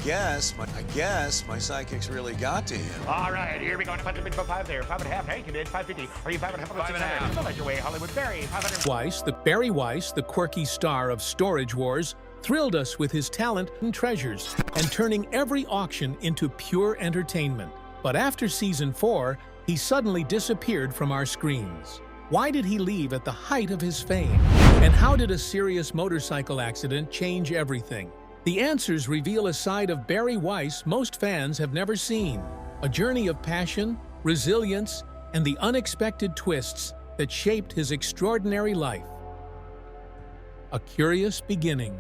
I guess my psychics really got to him. All right, here we go. Punch him in for 5 there. 5.5. Hey, you did 550. Are you 5.5? 5.5. Don't let your way, Hollywood. Barry, 500. Barry Weiss, the quirky star of Storage Wars, thrilled us with his talent and treasures and turning every auction into pure entertainment. But after season 4, he suddenly disappeared from our screens. Why did he leave at the height of his fame? And how did a serious motorcycle accident change everything? The answers reveal a side of Barry Weiss most fans have never seen. A journey of passion, resilience, and the unexpected twists that shaped his extraordinary life. A curious beginning.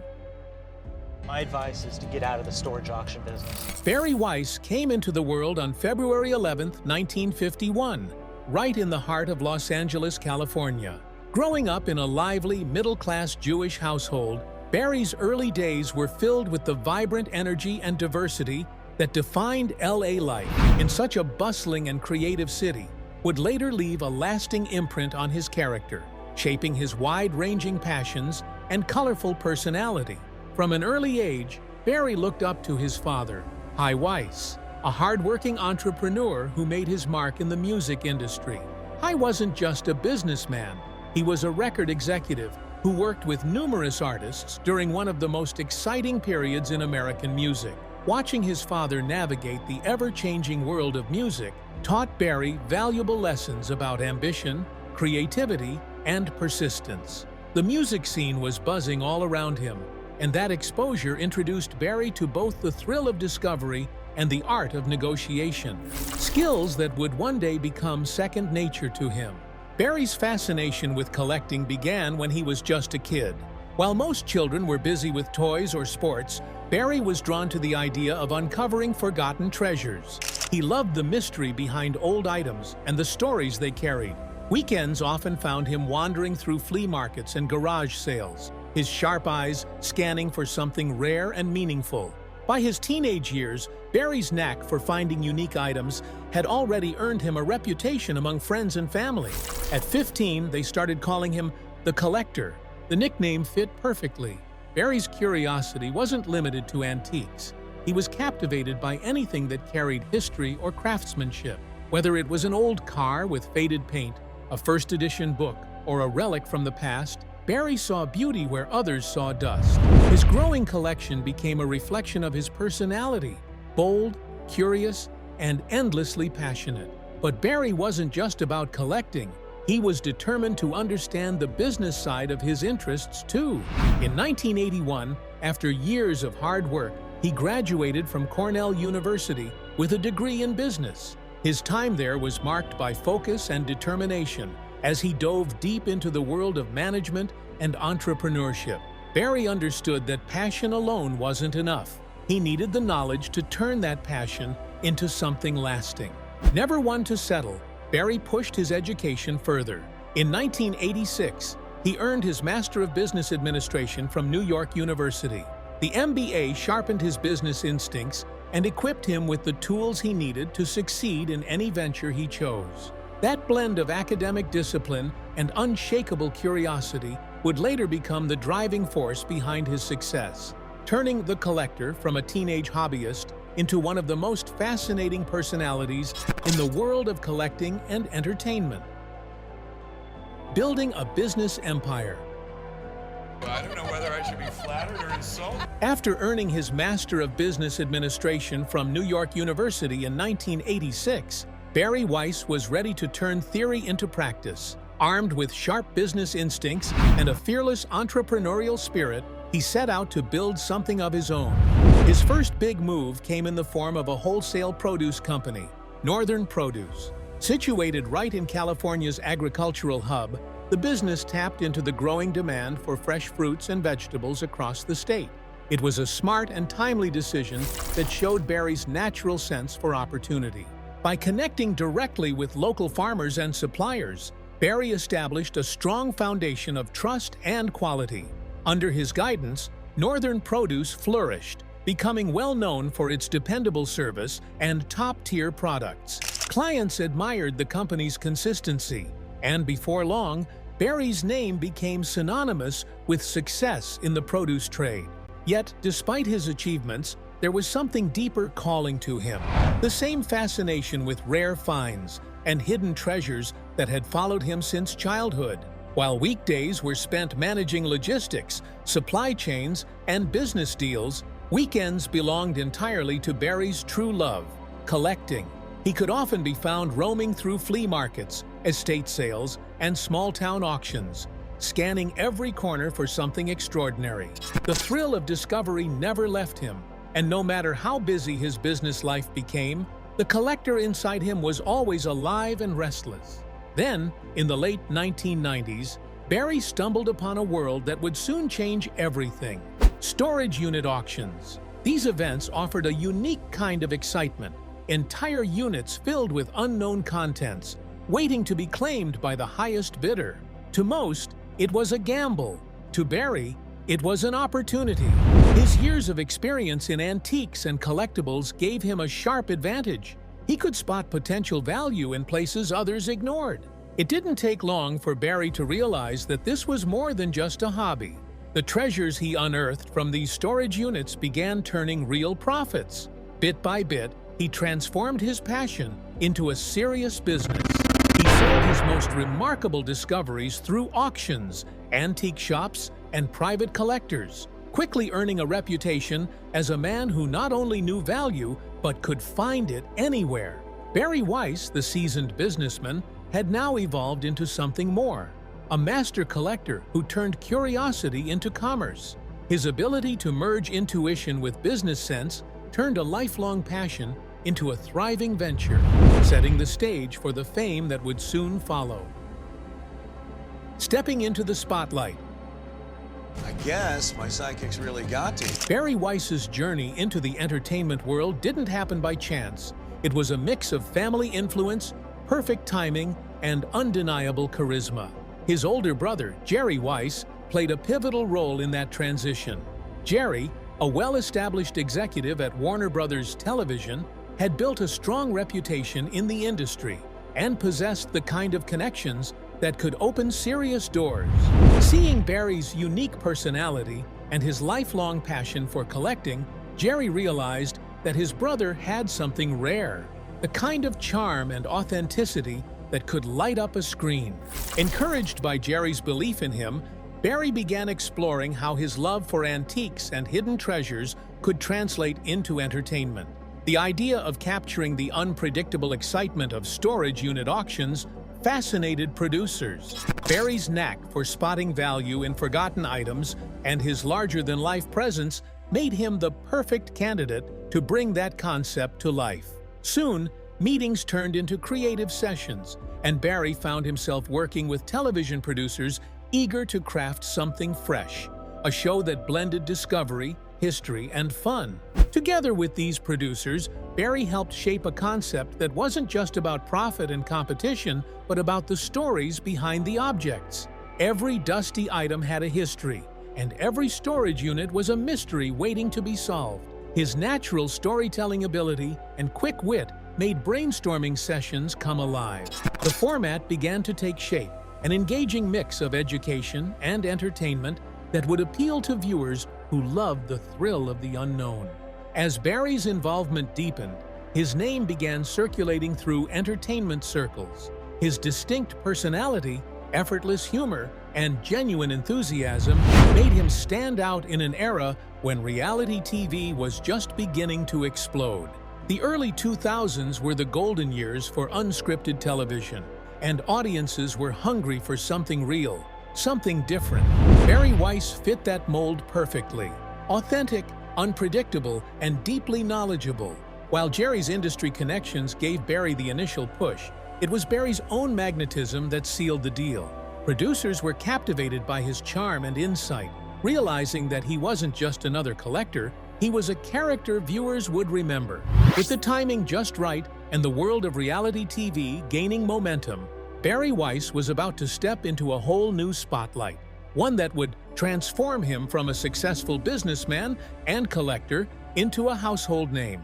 My advice is to get out of the storage auction business. Barry Weiss came into the world on February 11, 1951, right in the heart of Los Angeles, California. Growing up in a lively, middle-class Jewish household, Barry's early days were filled with the vibrant energy and diversity that defined LA life. In such a bustling and creative city, would later leave a lasting imprint on his character, shaping his wide-ranging passions and colorful personality. From an early age, Barry looked up to his father, Hy Weiss, a hard-working entrepreneur who made his mark in the music industry. Hy wasn't just a businessman, he was a record executive who worked with numerous artists during one of the most exciting periods in American music. Watching his father navigate the ever-changing world of music taught Barry valuable lessons about ambition, creativity, and persistence. The music scene was buzzing all around him, and that exposure introduced Barry to both the thrill of discovery and the art of negotiation, skills that would one day become second nature to him. Barry's fascination with collecting began when he was just a kid. While most children were busy with toys or sports, Barry was drawn to the idea of uncovering forgotten treasures. He loved the mystery behind old items and the stories they carried. Weekends often found him wandering through flea markets and garage sales, his sharp eyes scanning for something rare and meaningful. By his teenage years, Barry's knack for finding unique items had already earned him a reputation among friends and family. At 15, they started calling him the Collector. The nickname fit perfectly. Barry's curiosity wasn't limited to antiques. He was captivated by anything that carried history or craftsmanship. Whether it was an old car with faded paint, a first-edition book, or a relic from the past, Barry saw beauty where others saw dust. His growing collection became a reflection of his personality, bold, curious, and endlessly passionate. But Barry wasn't just about collecting. He was determined to understand the business side of his interests too. In 1981, after years of hard work, he graduated from Cornell University with a degree in business. His time there was marked by focus and determination as he dove deep into the world of management and entrepreneurship. Barry understood that passion alone wasn't enough. He needed the knowledge to turn that passion into something lasting. Never one to settle, Barry pushed his education further. In 1986, he earned his Master of Business Administration from New York University. The MBA sharpened his business instincts and equipped him with the tools he needed to succeed in any venture he chose. That blend of academic discipline and unshakable curiosity would later become the driving force behind his success, turning the Collector from a teenage hobbyist into one of the most fascinating personalities in the world of collecting and entertainment. Building a business empire. I don't know whether I should be flattered or insulted. After earning his Master of Business Administration from New York University in 1986, Barry Weiss was ready to turn theory into practice. Armed with sharp business instincts and a fearless entrepreneurial spirit, he set out to build something of his own. His first big move came in the form of a wholesale produce company, Northern Produce. Situated right in California's agricultural hub, the business tapped into the growing demand for fresh fruits and vegetables across the state. It was a smart and timely decision that showed Barry's natural sense for opportunity. By connecting directly with local farmers and suppliers, Barry established a strong foundation of trust and quality. Under his guidance, Northern Produce flourished, becoming well known for its dependable service and top-tier products. Clients admired the company's consistency, and before long, Barry's name became synonymous with success in the produce trade. Yet, despite his achievements, there was something deeper calling to him. The same fascination with rare finds and hidden treasures that had followed him since childhood. While weekdays were spent managing logistics, supply chains, and business deals, weekends belonged entirely to Barry's true love, collecting. He could often be found roaming through flea markets, estate sales, and small-town auctions, scanning every corner for something extraordinary. The thrill of discovery never left him, and no matter how busy his business life became, the collector inside him was always alive and restless. Then, in the late 1990s, Barry stumbled upon a world that would soon change everything: storage unit auctions. These events offered a unique kind of excitement, entire units filled with unknown contents, waiting to be claimed by the highest bidder. To most, it was a gamble. To Barry, it was an opportunity. His years of experience in antiques and collectibles gave him a sharp advantage. He could spot potential value in places others ignored. It didn't take long for Barry to realize that this was more than just a hobby. The treasures he unearthed from these storage units began turning real profits. Bit by bit, he transformed his passion into a serious business. He sold his most remarkable discoveries through auctions, antique shops, and private collectors, quickly earning a reputation as a man who not only knew value, but could find it anywhere. Barry Weiss, the seasoned businessman, had now evolved into something more: a master collector who turned curiosity into commerce. His ability to merge intuition with business sense turned a lifelong passion into a thriving venture, setting the stage for the fame that would soon follow. Stepping into the spotlight, I guess my psychics really got to you. Barry Weiss's journey into the entertainment world didn't happen by chance. It was a mix of family influence, perfect timing, and undeniable charisma. His older brother, Jerry Weiss, played a pivotal role in that transition. Jerry, a well-established executive at Warner Brothers Television, had built a strong reputation in the industry and possessed the kind of connections that could open serious doors. Seeing Barry's unique personality and his lifelong passion for collecting, Jerry realized that his brother had something rare, the kind of charm and authenticity that could light up a screen. Encouraged by Jerry's belief in him, Barry began exploring how his love for antiques and hidden treasures could translate into entertainment. The idea of capturing the unpredictable excitement of storage unit auctions fascinated producers. Barry's knack for spotting value in forgotten items and his larger-than-life presence made him the perfect candidate to bring that concept to life. Soon, meetings turned into creative sessions, and Barry found himself working with television producers eager to craft something fresh, a show that blended discovery, history, and fun. Together with these producers, Barry helped shape a concept that wasn't just about profit and competition, but about the stories behind the objects. Every dusty item had a history, and every storage unit was a mystery waiting to be solved. His natural storytelling ability and quick wit made brainstorming sessions come alive. The format began to take shape, an engaging mix of education and entertainment that would appeal to viewers who loved the thrill of the unknown. As Barry's involvement deepened, his name began circulating through entertainment circles. His distinct personality, effortless humor, and genuine enthusiasm made him stand out in an era when reality TV was just beginning to explode. The early 2000s were the golden years for unscripted television, and audiences were hungry for something real, something different. Barry Weiss fit that mold perfectly. Authentic, unpredictable, and deeply knowledgeable. While Jerry's industry connections gave Barry the initial push, it was Barry's own magnetism that sealed the deal. Producers were captivated by his charm and insight, realizing that he wasn't just another collector, he was a character viewers would remember. With the timing just right and the world of reality TV gaining momentum, Barry Weiss was about to step into a whole new spotlight, one that would transform him from a successful businessman and collector into a household name.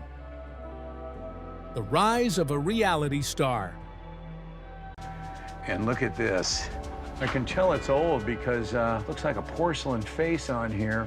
The rise of a reality star. And look at this. I can tell it's old because it looks like a porcelain face on here.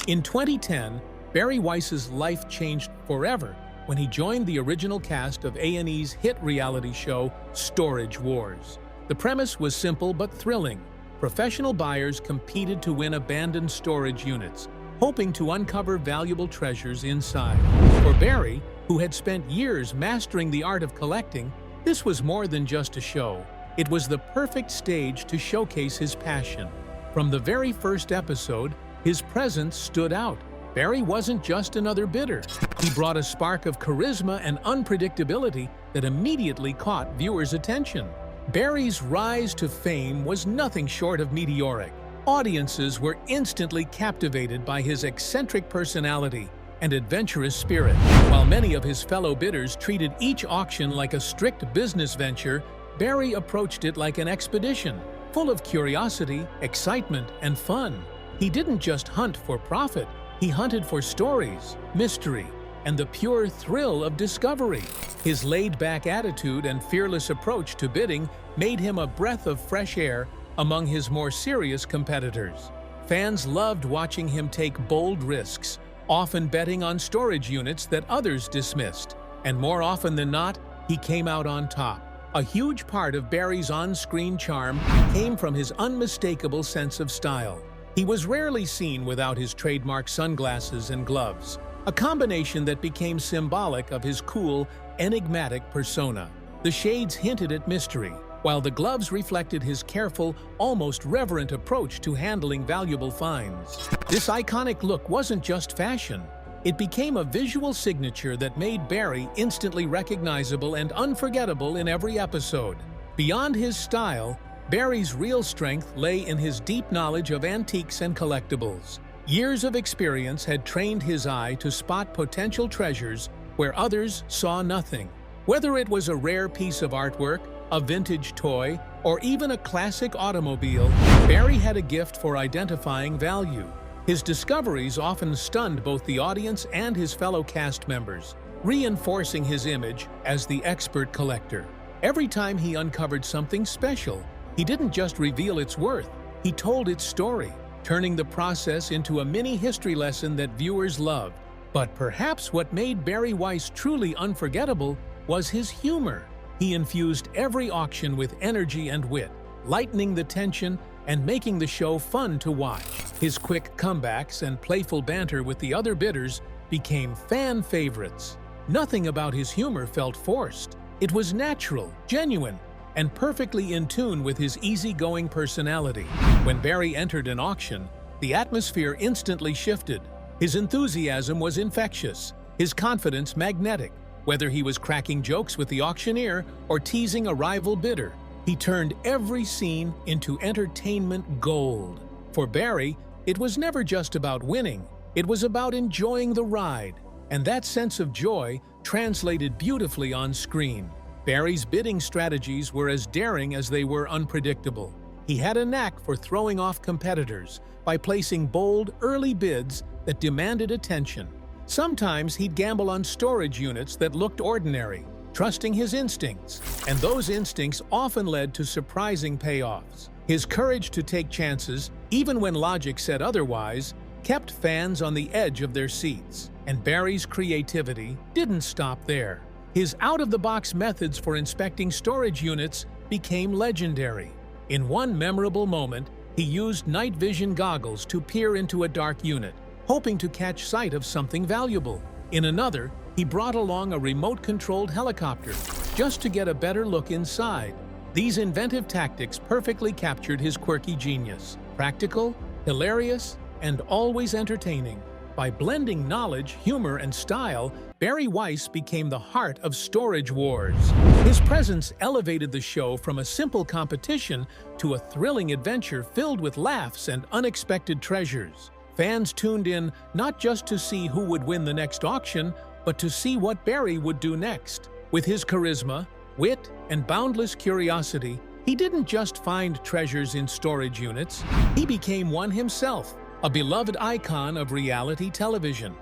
In 2010, Barry Weiss's life changed forever when he joined the original cast of A&E's hit reality show Storage Wars. The premise was simple but thrilling. Professional buyers competed to win abandoned storage units, hoping to uncover valuable treasures inside. For Barry, who had spent years mastering the art of collecting, this was more than just a show. It was the perfect stage to showcase his passion. From the very first episode, his presence stood out. Barry wasn't just another bidder. He brought a spark of charisma and unpredictability that immediately caught viewers' attention. Barry's rise to fame was nothing short of meteoric. Audiences were instantly captivated by his eccentric personality and adventurous spirit. While many of his fellow bidders treated each auction like a strict business venture, Barry approached it like an expedition, full of curiosity, excitement, and fun. He didn't just hunt for profit, he hunted for stories, mystery, and the pure thrill of discovery. His laid-back attitude and fearless approach to bidding made him a breath of fresh air among his more serious competitors. Fans loved watching him take bold risks, often betting on storage units that others dismissed. And more often than not, he came out on top. A huge part of Barry's on-screen charm came from his unmistakable sense of style. He was rarely seen without his trademark sunglasses and gloves, a combination that became symbolic of his cool, enigmatic persona. The shades hinted at mystery, while the gloves reflected his careful, almost reverent approach to handling valuable finds. This iconic look wasn't just fashion. It became a visual signature that made Barry instantly recognizable and unforgettable in every episode. Beyond his style, Barry's real strength lay in his deep knowledge of antiques and collectibles. Years of experience had trained his eye to spot potential treasures where others saw nothing. Whether it was a rare piece of artwork, a vintage toy, or even a classic automobile, Barry had a gift for identifying value. His discoveries often stunned both the audience and his fellow cast members, reinforcing his image as the expert collector. Every time he uncovered something special, he didn't just reveal its worth, he told its story, turning the process into a mini history lesson that viewers loved. But perhaps what made Barry Weiss truly unforgettable was his humor. He infused every auction with energy and wit, lightening the tension and making the show fun to watch. His quick comebacks and playful banter with the other bidders became fan favorites. Nothing about his humor felt forced. It was natural, genuine, and perfectly in tune with his easygoing personality. When Barry entered an auction, the atmosphere instantly shifted. His enthusiasm was infectious, his confidence magnetic. Whether he was cracking jokes with the auctioneer or teasing a rival bidder, he turned every scene into entertainment gold. For Barry, it was never just about winning, it was about enjoying the ride, and that sense of joy translated beautifully on screen. Barry's bidding strategies were as daring as they were unpredictable. He had a knack for throwing off competitors by placing bold, early bids that demanded attention. Sometimes he'd gamble on storage units that looked ordinary, trusting his instincts, and those instincts often led to surprising payoffs. His courage to take chances, even when logic said otherwise, kept fans on the edge of their seats. And Barry's creativity didn't stop there. His out-of-the-box methods for inspecting storage units became legendary. In one memorable moment, he used night vision goggles to peer into a dark unit, hoping to catch sight of something valuable. In another, he brought along a remote-controlled helicopter just to get a better look inside. These inventive tactics perfectly captured his quirky genius. Practical, hilarious, and always entertaining. By blending knowledge, humor, and style, Barry Weiss became the heart of Storage Wars. His presence elevated the show from a simple competition to a thrilling adventure filled with laughs and unexpected treasures. Fans tuned in not just to see who would win the next auction, but to see what Barry would do next. With his charisma, wit, and boundless curiosity, he didn't just find treasures in storage units, he became one himself, a beloved icon of reality television.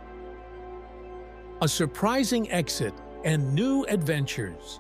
A surprising exit and new adventures.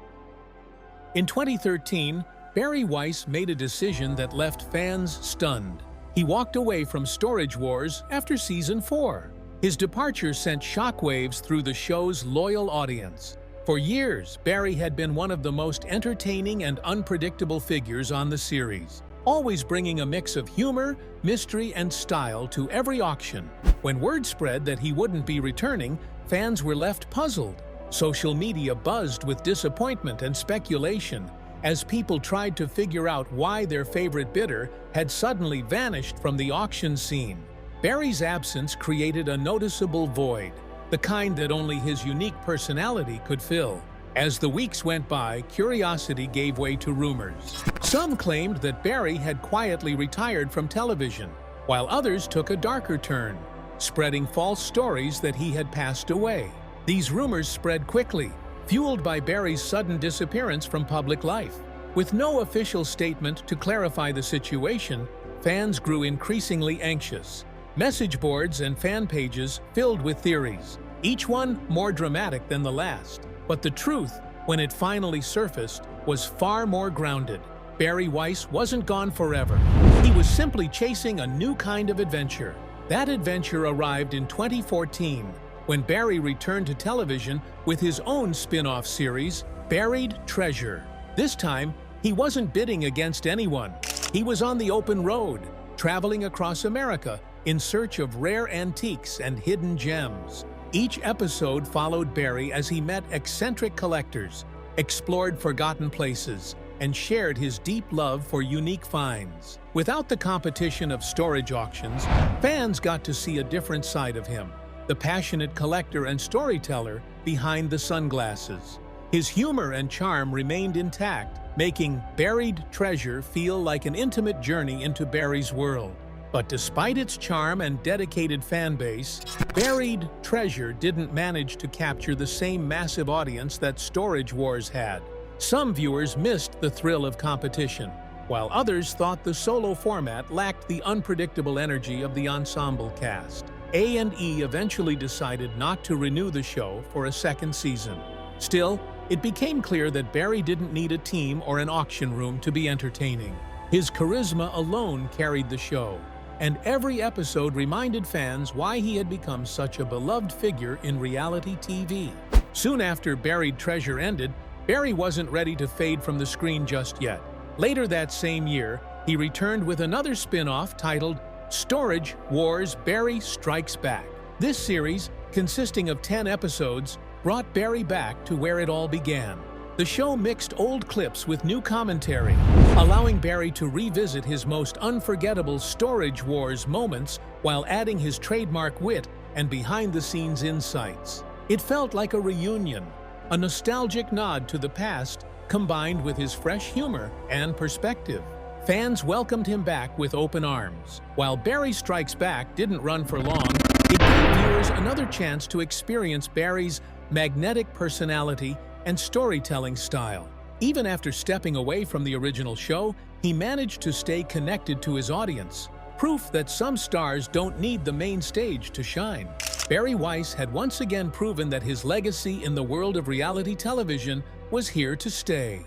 In 2013, Barry Weiss made a decision that left fans stunned. He walked away from Storage Wars after Season 4. His departure sent shockwaves through the show's loyal audience. For years, Barry had been one of the most entertaining and unpredictable figures on the series, always bringing a mix of humor, mystery, and style to every auction. When word spread that he wouldn't be returning, fans were left puzzled. Social media buzzed with disappointment and speculation as people tried to figure out why their favorite bidder had suddenly vanished from the auction scene. Barry's absence created a noticeable void, the kind that only his unique personality could fill. As the weeks went by, curiosity gave way to rumors. Some claimed that Barry had quietly retired from television, while others took a darker turn, spreading false stories that he had passed away. These rumors spread quickly, fueled by Barry's sudden disappearance from public life. With no official statement to clarify the situation, fans grew increasingly anxious. Message boards and fan pages filled with theories, each one more dramatic than the last. But the truth, when it finally surfaced, was far more grounded. Barry Weiss wasn't gone forever. He was simply chasing a new kind of adventure. That adventure arrived in 2014, when Barry returned to television with his own spin-off series, Buried Treasure. This time, he wasn't bidding against anyone. He was on the open road, traveling across America in search of rare antiques and hidden gems. Each episode followed Barry as he met eccentric collectors, explored forgotten places, and shared his deep love for unique finds. Without the competition of storage auctions, fans got to see a different side of him, the passionate collector and storyteller behind the sunglasses. His humor and charm remained intact, making Buried Treasure feel like an intimate journey into Barry's world. But despite its charm and dedicated fan base, Buried Treasure didn't manage to capture the same massive audience that Storage Wars had. Some viewers missed the thrill of competition, while others thought the solo format lacked the unpredictable energy of the ensemble cast. A&E eventually decided not to renew the show for a second season. Still, it became clear that Barry didn't need a team or an auction room to be entertaining. His charisma alone carried the show, and every episode reminded fans why he had become such a beloved figure in reality TV. Soon after Buried Treasure ended, Barry wasn't ready to fade from the screen just yet. Later that same year, he returned with another spin-off titled Storage Wars: Barry Strikes Back. This series, consisting of 10 episodes, brought Barry back to where it all began. The show mixed old clips with new commentary, allowing Barry to revisit his most unforgettable Storage Wars moments while adding his trademark wit and behind-the-scenes insights. It felt like a reunion, a nostalgic nod to the past combined with his fresh humor and perspective. Fans welcomed him back with open arms. While Barry Strikes Back didn't run for long, it gave viewers another chance to experience Barry's magnetic personality and storytelling style. Even after stepping away from the original show, he managed to stay connected to his audience, proof that some stars don't need the main stage to shine. Barry Weiss had once again proven that his legacy in the world of reality television was here to stay.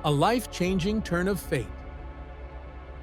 A life-changing turn of fate.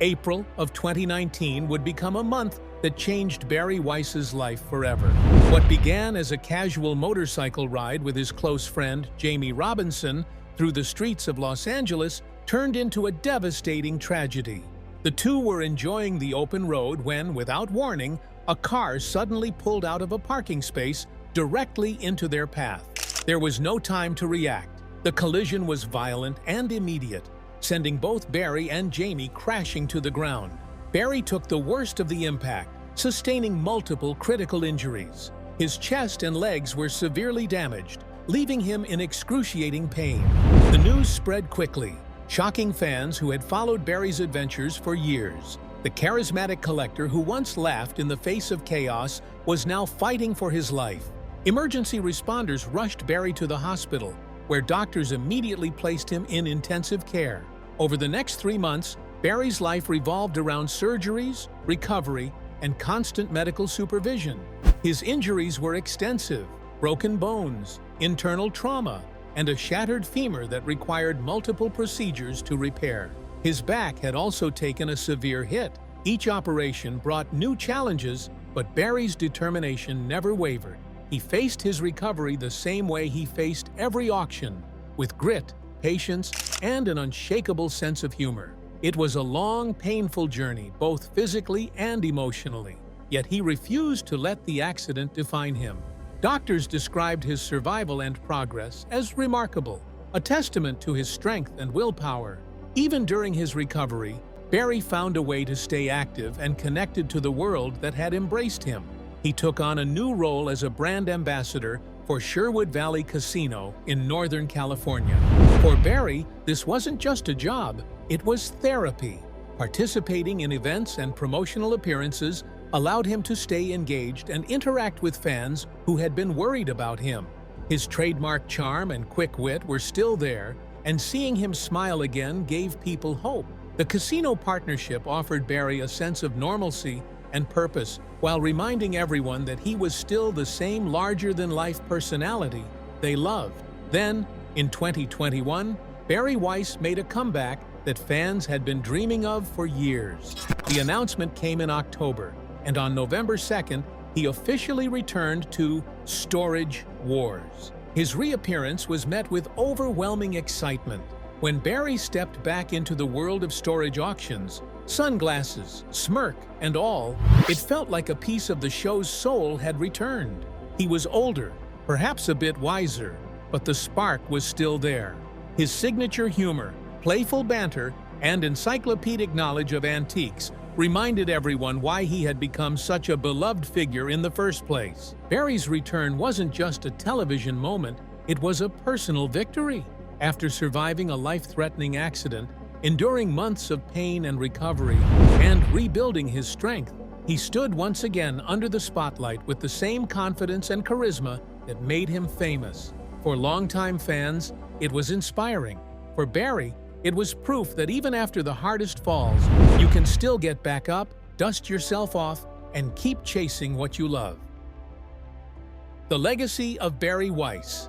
April of 2019 would become a month that changed Barry Weiss's life forever. What began as a casual motorcycle ride with his close friend Jamie Robinson through the streets of Los Angeles turned into a devastating tragedy. The two were enjoying the open road when, without warning, a car suddenly pulled out of a parking space directly into their path. There was no time to react. The collision was violent and immediate, sending both Barry and Jamie crashing to the ground. Barry took the worst of the impact, sustaining multiple critical injuries. His chest and legs were severely damaged, leaving him in excruciating pain. The news spread quickly, shocking fans who had followed Barry's adventures for years. The charismatic collector who once laughed in the face of chaos was now fighting for his life. Emergency responders rushed Barry to the hospital, where doctors immediately placed him in intensive care. Over the next 3 months, Barry's life revolved around surgeries, recovery, and constant medical supervision. His injuries were extensive: broken bones, internal trauma, and a shattered femur that required multiple procedures to repair. His back had also taken a severe hit. Each operation brought new challenges But Barry's determination never wavered. He faced his recovery the same way he faced every auction, with grit, patience, and an unshakable sense of humor. It was a long, painful journey, both physically and emotionally. Yet he refused to let the accident define him. Doctors described his survival and progress as remarkable, a testament to his strength and willpower. Even during his recovery, Barry found a way to stay active and connected to the world that had embraced him. He took on a new role as a brand ambassador for Sherwood Valley Casino in Northern California. For Barry, this wasn't just a job, it was therapy. Participating in events and promotional appearances allowed him to stay engaged and interact with fans who had been worried about him. His trademark charm and quick wit were still there, and seeing him smile again gave people hope. The casino partnership offered Barry a sense of normalcy and purpose, while reminding everyone that he was still the same larger-than-life personality they loved. Then, in 2021, Barry Weiss made a comeback that fans had been dreaming of for years. The announcement came in October, and on November 2nd, he officially returned to Storage Wars. His reappearance was met with overwhelming excitement. When Barry stepped back into the world of storage auctions, sunglasses, smirk, and all, it felt like a piece of the show's soul had returned. He was older, perhaps a bit wiser, but the spark was still there. His signature humor, playful banter, and encyclopedic knowledge of antiques reminded everyone why he had become such a beloved figure in the first place. Barry's return wasn't just a television moment, it was a personal victory. After surviving a life-threatening accident, enduring months of pain and recovery, and rebuilding his strength, he stood once again under the spotlight with the same confidence and charisma that made him famous. For longtime fans, it was inspiring. For Barry, it was proof that even after the hardest falls, you can still get back up, dust yourself off, and keep chasing what you love. The legacy of Barry Weiss.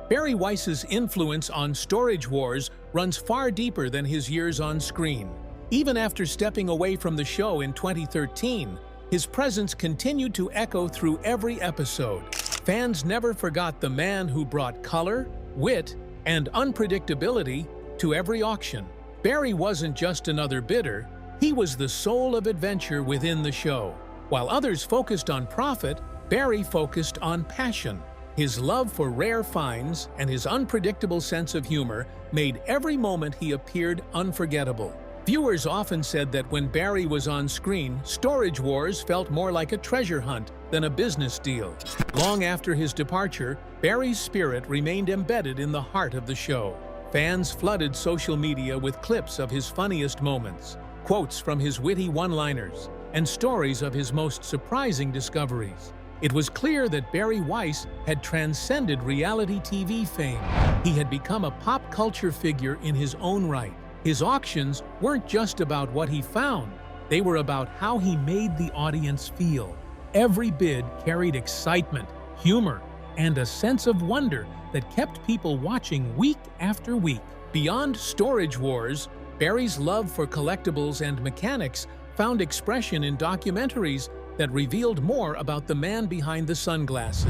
Barry Weiss's influence on Storage Wars runs far deeper than his years on screen. Even after stepping away from the show in 2013, his presence continued to echo through every episode. Fans never forgot the man who brought color, wit, and unpredictability to every auction. Barry wasn't just another bidder, he was the soul of adventure within the show. While others focused on profit, Barry focused on passion. His love for rare finds and his unpredictable sense of humor made every moment he appeared unforgettable. Viewers often said that when Barry was on screen, Storage Wars felt more like a treasure hunt than a business deal. Long after his departure, Barry's spirit remained embedded in the heart of the show. Fans flooded social media with clips of his funniest moments, quotes from his witty one-liners, and stories of his most surprising discoveries. It was clear that Barry Weiss had transcended reality TV fame. He had become a pop culture figure in his own right. His auctions weren't just about what he found, they were about how he made the audience feel. Every bid carried excitement, humor, and a sense of wonder that kept people watching week after week. Beyond Storage Wars, Barry's love for collectibles and mechanics found expression in documentaries that revealed more about the man behind the sunglasses.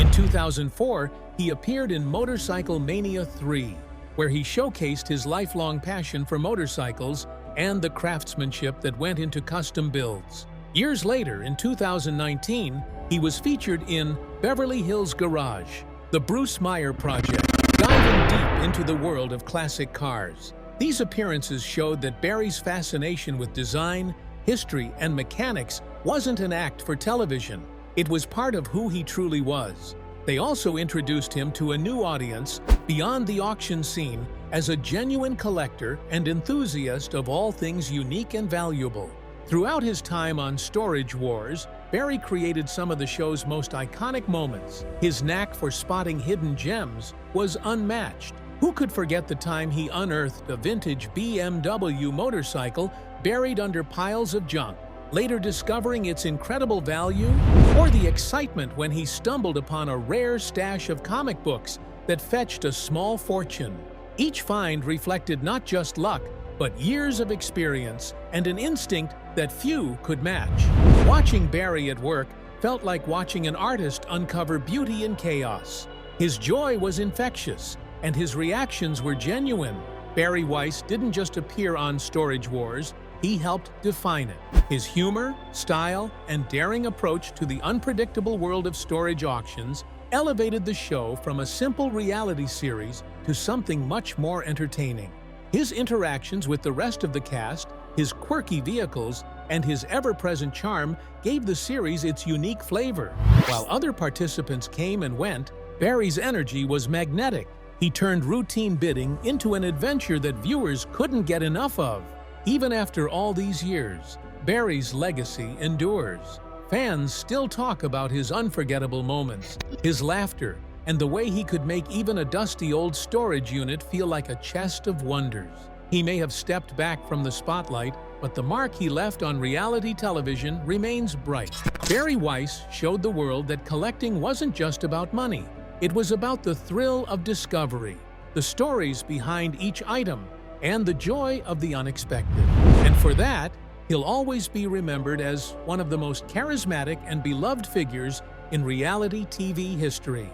In 2004, he appeared in Motorcycle Mania 3, where he showcased his lifelong passion for motorcycles and the craftsmanship that went into custom builds. Years later, in 2019, he was featured in Beverly Hills Garage, the Bruce Meyer Project, diving deep into the world of classic cars. These appearances showed that Barry's fascination with design, history, and mechanics wasn't an act for television. It was part of who he truly was. They also introduced him to a new audience beyond the auction scene as a genuine collector and enthusiast of all things unique and valuable. Throughout his time on Storage Wars, Barry created some of the show's most iconic moments. His knack for spotting hidden gems was unmatched. Who could forget the time he unearthed a vintage BMW motorcycle buried under piles of junk, later discovering its incredible value? Or the excitement when he stumbled upon a rare stash of comic books that fetched a small fortune. Each find reflected not just luck, but years of experience and an instinct that few could match. Watching Barry at work felt like watching an artist uncover beauty in chaos. His joy was infectious, and his reactions were genuine. Barry Weiss didn't just appear on Storage Wars, he helped define it. His humor, style, and daring approach to the unpredictable world of storage auctions elevated the show from a simple reality series to something much more entertaining. His interactions with the rest of the cast, his quirky vehicles, and his ever-present charm gave the series its unique flavor. While other participants came and went, Barry's energy was magnetic. He turned routine bidding into an adventure that viewers couldn't get enough of. Even after all these years, Barry's legacy endures. Fans still talk about his unforgettable moments, his laughter, and the way he could make even a dusty old storage unit feel like a chest of wonders. He may have stepped back from the spotlight, but the mark he left on reality television remains bright. Barry Weiss showed the world that collecting wasn't just about money. It was about the thrill of discovery, the stories behind each item, and the joy of the unexpected. And for that, he'll always be remembered as one of the most charismatic and beloved figures in reality TV history.